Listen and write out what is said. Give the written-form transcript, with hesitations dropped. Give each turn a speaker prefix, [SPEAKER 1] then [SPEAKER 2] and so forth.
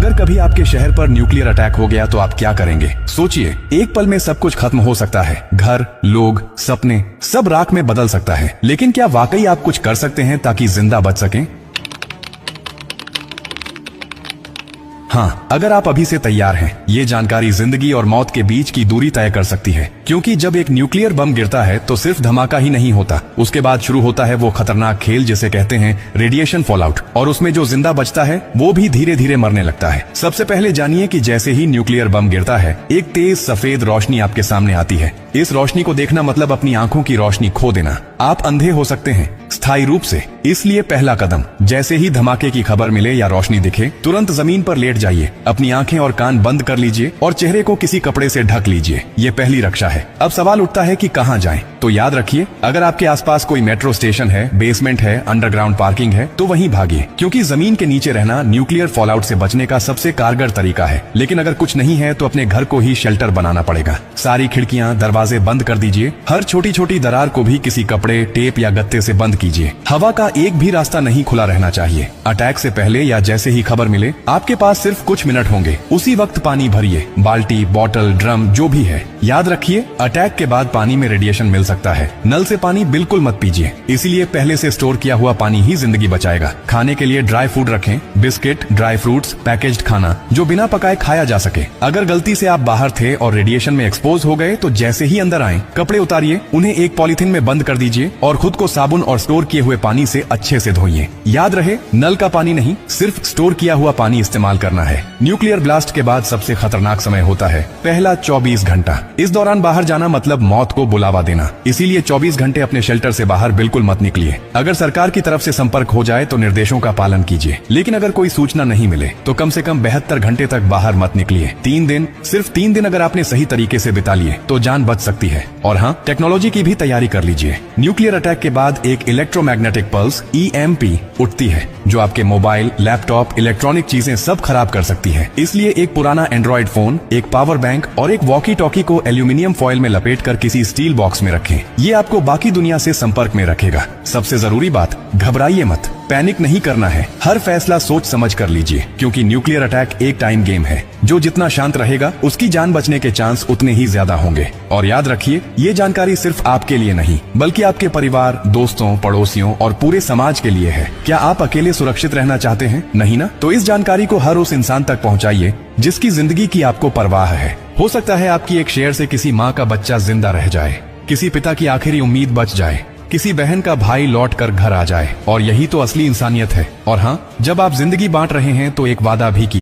[SPEAKER 1] अगर कभी आपके शहर पर न्यूक्लियर अटैक हो गया तो आप क्या करेंगे? सोचिए, एक पल में सब कुछ खत्म हो सकता है। घर, लोग, सपने, सब राख में बदल सकता है। लेकिन क्या वाकई आप कुछ कर सकते हैं ताकि जिंदा बच सकें? हाँ, अगर आप अभी से तैयार हैं, ये जानकारी जिंदगी और मौत के बीच की दूरी तय कर सकती है। क्योंकि जब एक न्यूक्लियर बम गिरता है तो सिर्फ धमाका ही नहीं होता, उसके बाद शुरू होता है वो खतरनाक खेल जिसे कहते हैं रेडिएशन फॉलआउट। और उसमें जो जिंदा बचता है वो भी धीरे धीरे मरने लगता है। सबसे पहले जानिए कि जैसे ही न्यूक्लियर बम गिरता है, एक तेज सफेद रोशनी आपके सामने आती है। इस रोशनी को देखना मतलब अपनी आंखों की रोशनी खो देना। आप अंधे हो सकते हैं स्थायी रूप से। इसलिए पहला कदम, जैसे ही धमाके की खबर मिले या रोशनी दिखे, तुरंत जमीन पर लेट जाइए, अपनी आंखें और कान बंद कर लीजिए और चेहरे को किसी कपड़े से ढक लीजिए। ये पहली रक्षा है। अब सवाल उठता है कि कहां जाएं? तो याद रखिए, अगर आपके आसपास कोई मेट्रो स्टेशन है, बेसमेंट है, अंडरग्राउंड पार्किंग है, तो वहीं भागिए, क्योंकि जमीन के नीचे रहना न्यूक्लियर फॉलआउट से बचने का सबसे कारगर तरीका है। लेकिन अगर कुछ नहीं है तो अपने घर को ही शेल्टर बनाना पड़ेगा। सारी खिड़कियां, दरवाजे बंद कर दीजिए। हर छोटी छोटी दरार को भी किसी कपड़े, टेप या गत्ते से बंद कीजिए। हवा का एक भी रास्ता नहीं खुला रहना चाहिए। अटैक से पहले या जैसे ही खबर मिले, आपके पास सिर्फ कुछ मिनट होंगे। उसी वक्त पानी भरिए, बाल्टी, बोतल, ड्रम, जो भी है। याद रखिए, अटैक के बाद पानी में रेडिएशन मिल सकता है। नल से पानी बिल्कुल मत पीजिए, इसीलिए पहले से स्टोर किया हुआ पानी ही जिंदगी बचाएगा। खाने के लिए ड्राई फूड रखें, बिस्किट, ड्राई फ्रूट्स, पैकेज्ड खाना जो बिना पकाए खाया जा सके। अगर गलती से आप बाहर थे और रेडिएशन में एक्सपोज हो गए तो जैसे ही अंदर आए, कपड़े उतारिए, उन्हें एक पॉलिथीन में बंद कर दीजिए और खुद को साबुन और स्टोर किए हुए पानी से अच्छे से धोइए। याद रहे, नल का पानी नहीं, सिर्फ स्टोर किया हुआ पानी इस्तेमाल करना है। न्यूक्लियर ब्लास्ट के बाद सबसे खतरनाक समय होता है पहला 24 घंटा। इस दौरान बाहर जाना मतलब मौत को बुलावा देना। इसीलिए 24 घंटे अपने शेल्टर से बाहर बिल्कुल मत निकलिए। अगर सरकार की तरफ से संपर्क हो जाए तो निर्देशों का पालन कीजिए। लेकिन अगर कोई सूचना नहीं मिले तो कम से कम 72 घंटे तक बाहर मत निकलिए। 3 दिन, सिर्फ 3 दिन अगर आपने सही तरीके से बिता लिए तो जान बच सकती है। और हाँ, टेक्नोलॉजी की भी तैयारी कर लीजिए। न्यूक्लियर अटैक के बाद एक इलेक्ट्रोमैग्नेटिक पल्स EMP उठती है, जो आपके मोबाइल, लैपटॉप, इलेक्ट्रॉनिक चीजें सब खराब कर सकती है। इसलिए एक पुराना एंड्रॉइड फोन, एक पावर बैंक और एक वॉकी टॉकी को एल्यूमिनियम फॉइल में लपेटकर किसी स्टील बॉक्स में रखें। ये आपको बाकी दुनिया से संपर्क में रखेगा। सबसे जरूरी बात, घबराइए मत, पैनिक नहीं करना है। हर फैसला सोच समझ कर लीजिए, क्योंकि न्यूक्लियर अटैक एक टाइम गेम है। जो जितना शांत रहेगा, उसकी जान बचने के चांस उतने ही ज्यादा होंगे। और याद रखिए, ये जानकारी सिर्फ आपके लिए नहीं, बल्कि आपके परिवार, दोस्तों, पड़ोसियों और पूरे समाज के लिए है। क्या आप अकेले सुरक्षित रहना चाहते हैं? नहीं ना? तो इस जानकारी को हर उस इंसान तक पहुंचाइए जिसकी जिंदगी की आपको परवाह है। हो सकता है आपकी एक शेयर से किसी माँ का बच्चा जिंदा रह जाए, किसी पिता की आखिरी उम्मीद बच जाए, किसी बहन का भाई लौट कर घर आ जाए। और यही तो असली इंसानियत है। और हाँ, जब आप जिंदगी बांट रहे हैं तो एक वादा भी कीजिए।